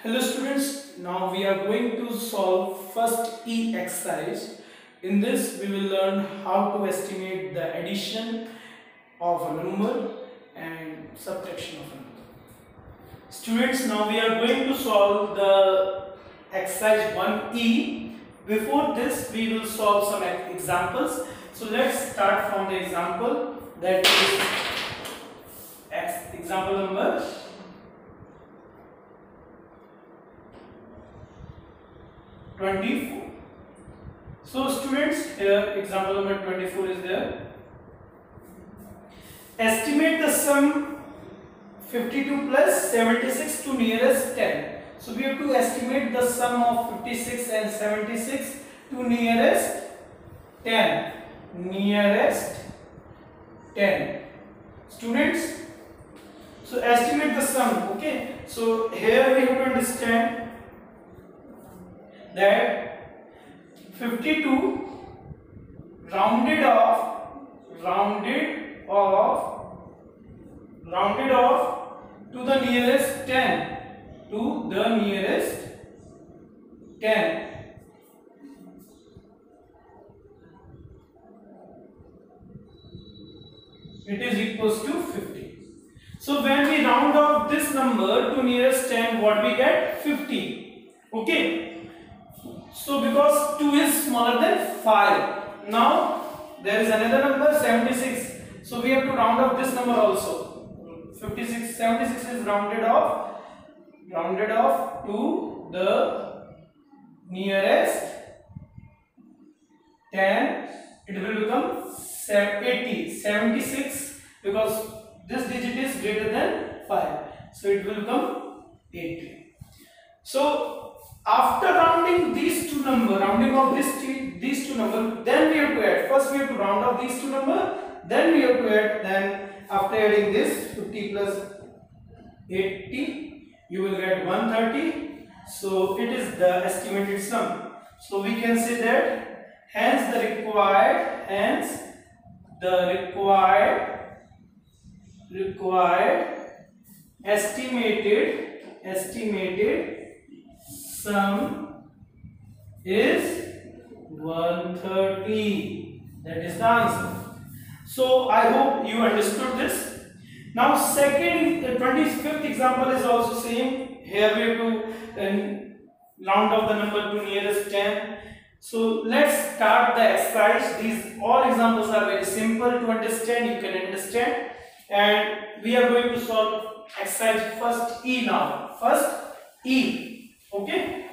Hello students, now we are going to solve first E exercise. In this we will learn how to estimate the addition of a number and subtraction of a number. Students, now we are going to solve the exercise 1E. Before this we will solve some examples. So let's start from the example, that is example number 24. So students, here example number 24 is there. Estimate the sum 52 plus 76 to nearest 10. So we have to estimate the sum of 56 and 76 to nearest 10. Nearest 10. Students, so estimate the sum. Okay. So here we have to understand that 52 rounded off to the nearest 10, to the nearest 10. It is equals to 50. So when we round off this number to nearest 10, what we get? 50. Okay. So because 2 is smaller than 5. Now there is another number 76. So we have to round off this number also. 76 is rounded off to the nearest 10. It will become 80. 76, because this digit is greater than 5. So it will become 80. So after rounding these two numbers, rounding off these two numbers, then we have to add. First we have to round off these two numbers, then we have to add. Then after adding this 50 plus 80, you will get 130. So it is the estimated sum. So we can say that hence the required estimated sum is 130. That is the answer. So I hope you understood this. Now second, the 25th example is also same. Here we have to round off the number to nearest 10. So let's start the exercise. These all examples are very simple to understand. You can understand. And we are going to solve exercise first E now. First E. Okay.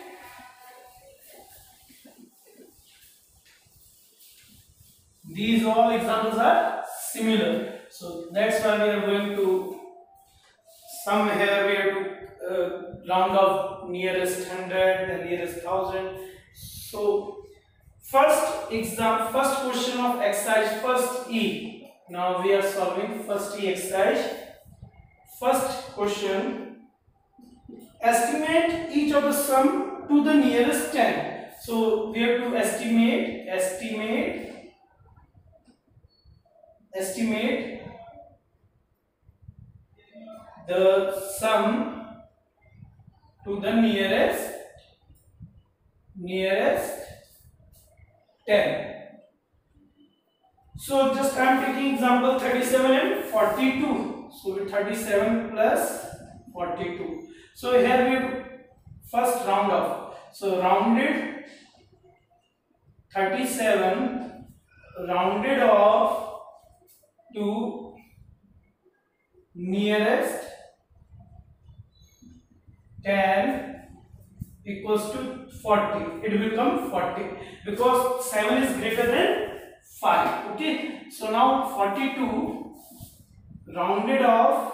These all examples are similar. So that's why we are going to sum here. We have to round off nearest 100 and nearest 1000. So first question of exercise first E. Now we are solving first E exercise. First question: estimate each of the sum to the nearest 10. So we have to estimate the sum to the nearest 10. So just I am taking example 37 and 42. So 37 plus 42. So here we first round off. So rounded 37 rounded off to nearest 10 equals to 40. It will become 40 because 7 is greater than 5. Okay. So now 42 rounded off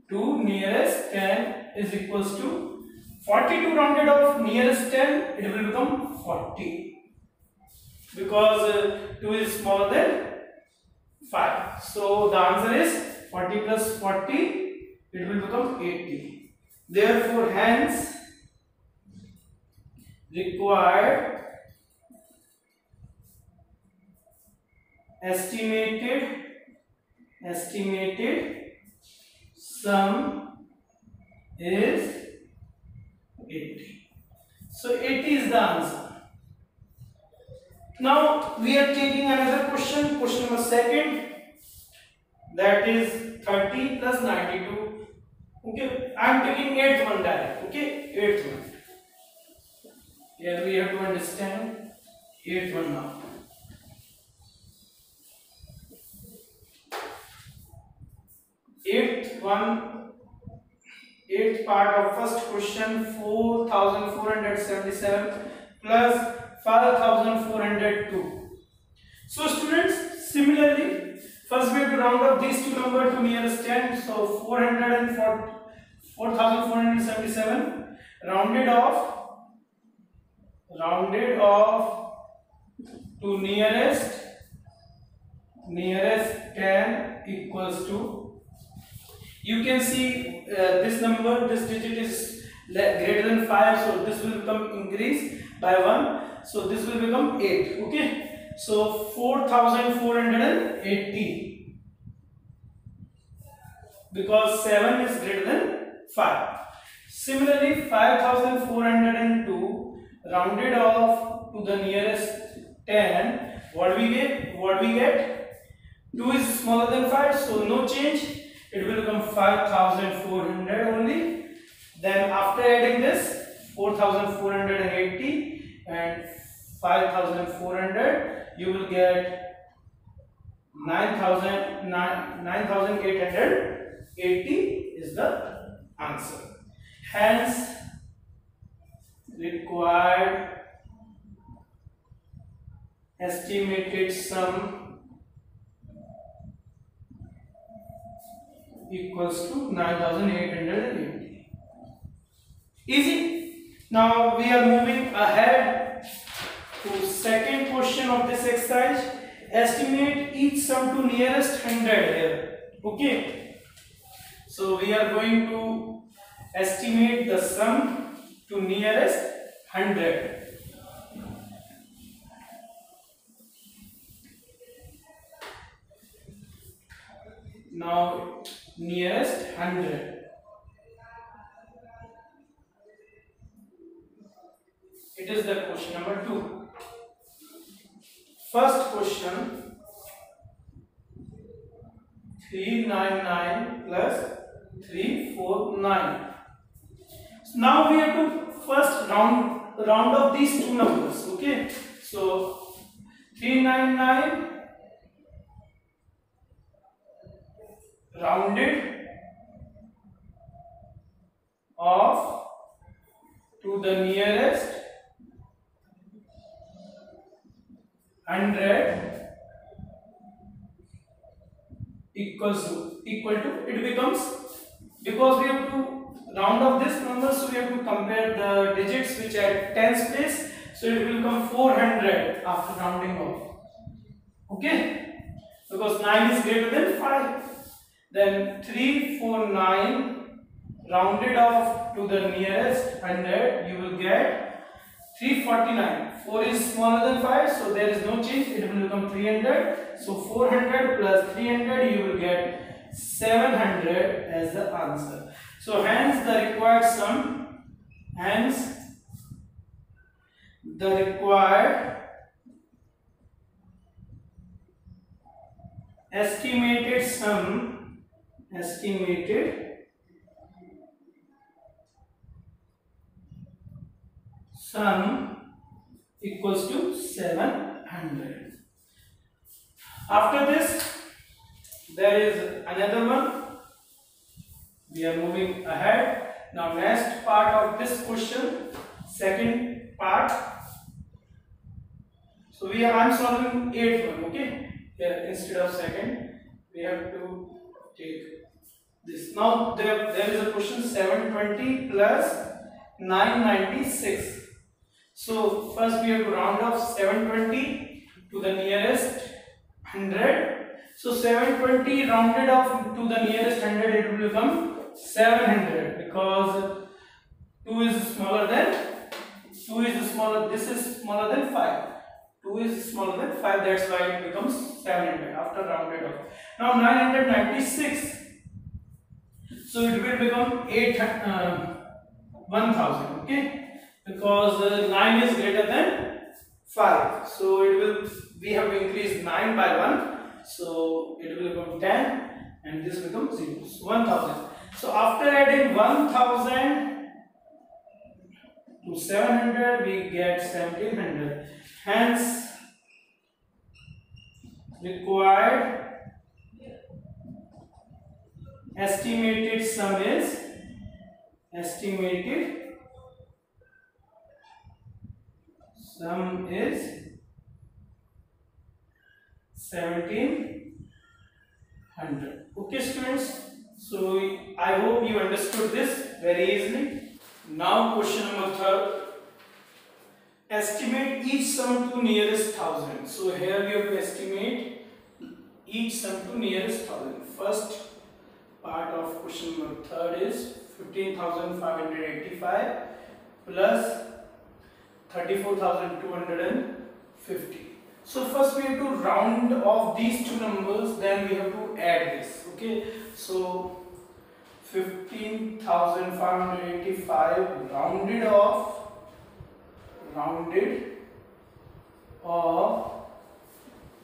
to nearest 10 is equals to 42 rounded off nearest 10. It will become 40 because 2 is smaller than 5. So the answer is 40 plus 40. It will become 80. Therefore, hence required estimated estimated sum is 80. So 80 is the answer. Now we are taking another question, question number second, that is 30 plus 92. Okay, I am taking 8th one direct. Okay, 8th one. Here we have to understand 8th one now. Eighth part of first question, 4477 plus 5402. So students, similarly, first we have to round up these two numbers to nearest 10. So 4477 rounded off to nearest 10 equals to, you can see this number, this digit is greater than 5, so this will become increase by 1, so this will become 8. Okay, so 4480, because 7 is greater than 5. Similarly, 5402 rounded off to the nearest 10, what we get? 2 is smaller than 5, so no change. It will become 5400 only. Then after adding this 4480 and 5400, you will get 9880 is the answer. Hence, required estimated sum equals to 9880. Easy. Now we are moving ahead to second question of this exercise. Estimate each sum to nearest 100 here. Okay. So we are going to estimate the sum to nearest 100. Now nearest 100. It is the question number 2. First question, 399 plus 349. So now we have to first round up these two numbers. Okay, so 399 rounded off to the nearest 100 equal to, it becomes, because we have to round off this number, so we have to compare the digits which are at tens place, so it will become 400 after rounding off. Okay, because 9 is greater than 5. Then 349 rounded off to the nearest 100, you will get 349. 4 is smaller than 5, so there is no change, it will become 300. So 400 plus 300, you will get 700 as the answer. So hence the required sum, estimated sum equals to 700. After this, there is another one. We are moving ahead. Now next part of this question, second part. So I'm solving 8th one. Okay, here instead of second, we have to take this. Now there is a question, 720 plus 996. So first we have to round off 720 to the nearest 100. So 720 rounded off to the nearest 100, it will become 700, because 2 is smaller than, this is smaller than 5. 2 2 is smaller than 5, that's why it becomes 700 after rounded off. Now 996, so it will become 1000, okay, because 9 is greater than 5, so it will, we have to increase 9 by 1, so it will become 10 and this becomes 0, so 1000. So after adding 1000 to 700 we get 1700, hence required estimated sum is 1700. Okay students, so I hope you understood this very easily. Now question number 3, estimate each sum to nearest thousand. So here we have to estimate each sum to nearest thousand. First part of question number 3 is 15,585 plus 34,250. So first we have to round off these two numbers, then we have to add this. Okay, so 15,585 rounded off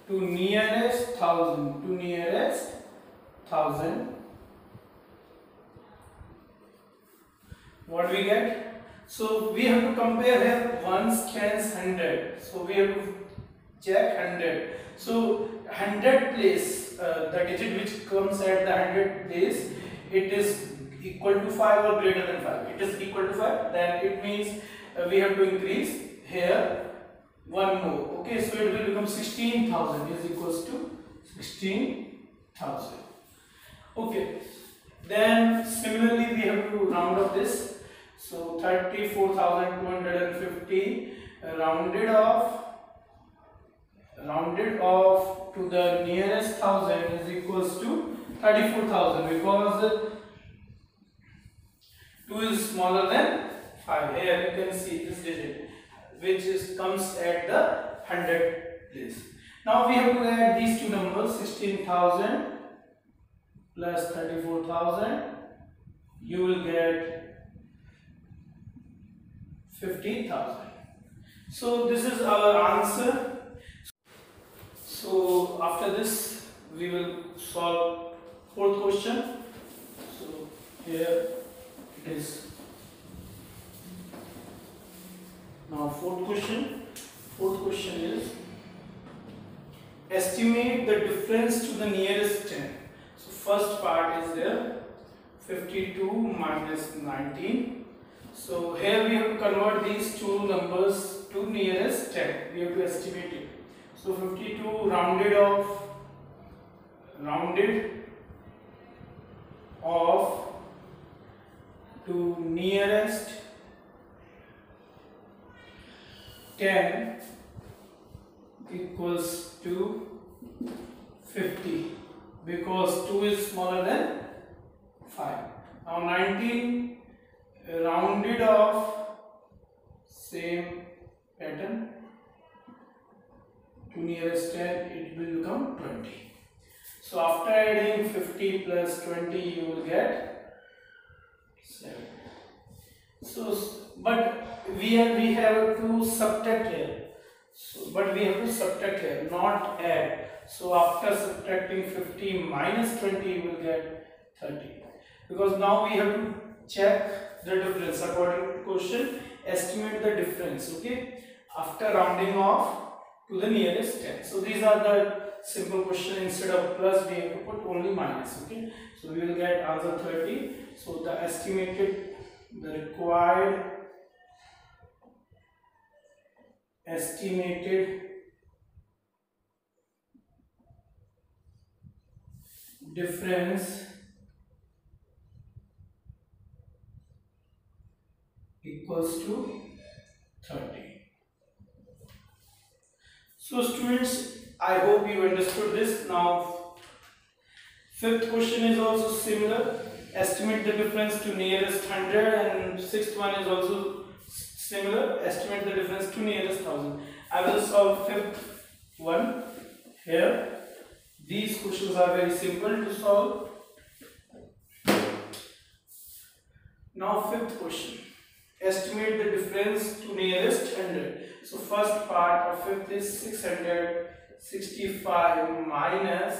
to nearest thousand, what we get? So we have to compare here, 1 scans 100, so we have to check 100. So 100 place, the digit which comes at the 100 place, it is equal to 5 or greater than 5. It is equal to 5, then it means we have to increase here one more. Okay, so it will become 16,000 is equals to 16,000. Okay, then similarly we have to round up this. So 34,250 rounded off to the nearest thousand is equals to 34,000, because 2 is smaller than 5. Here you can see this digit which comes at the 100 place. Now we have to add these two numbers, 16,000 plus 34,000, you will get 50,000. So this is our answer. So after this we will solve fourth question. So here it is. Now fourth question is estimate the difference to the nearest 10. So first part is there, 52 minus 19. So here we have to convert these two numbers to nearest 10. We have to estimate it. So 52 rounded off to nearest 10 equals to 50, because 2 is smaller than 5. Now 19 rounded off, same pattern, to nearest 10, it will become 20. So after adding 50 plus 20 you will get 7. So but we have to subtract here. So but we have to subtract here, not add. So after subtracting 50 minus 20 you will get 30. Because now we have to check the difference according to question, estimate the difference, okay, after rounding off to the nearest 10. So these are the simple question, instead of plus we have to put only minus, okay. So we will get answer 30. So the required estimated difference equals to 30. So students, I hope you understood this. Now fifth question is also similar, estimate the difference to nearest 100, and sixth one is also similar, estimate the difference to nearest 1000. I will solve fifth one here. These questions are very simple to solve. Now fifth question. Estimate the difference to nearest 100. So first part of fifth is 665 minus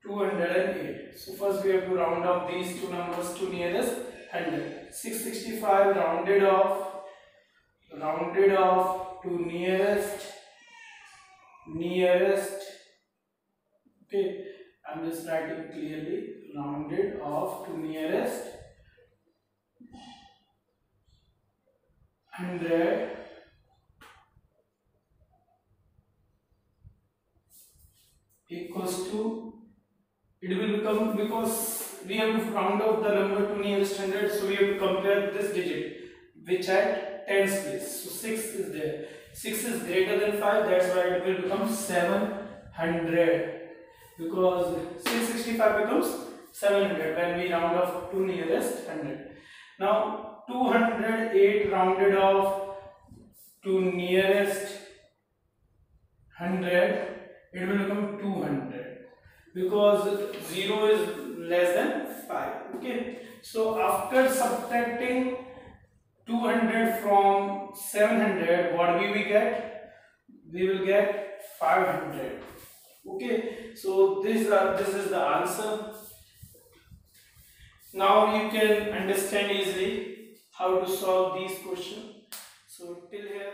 208. So first we have to round off these two numbers to nearest 100. 665 rounded off to nearest. Okay, I'm just writing clearly, rounded off to nearest 100 equals to, it will become, because we have to round off the number to nearest 100, so we have to compare this digit which at tens place. So 6 is there, 6 is greater than 5, that's why it will become 700, because 665 becomes 700 when we round off to nearest 100. Now 208 rounded off to nearest 100, it will become 200, because 0 is less than 5. Okay, so after subtracting 200 from 700, what we will get? We will get 500. Okay, so this is the answer. Now you can understand easily how to solve these questions. So till here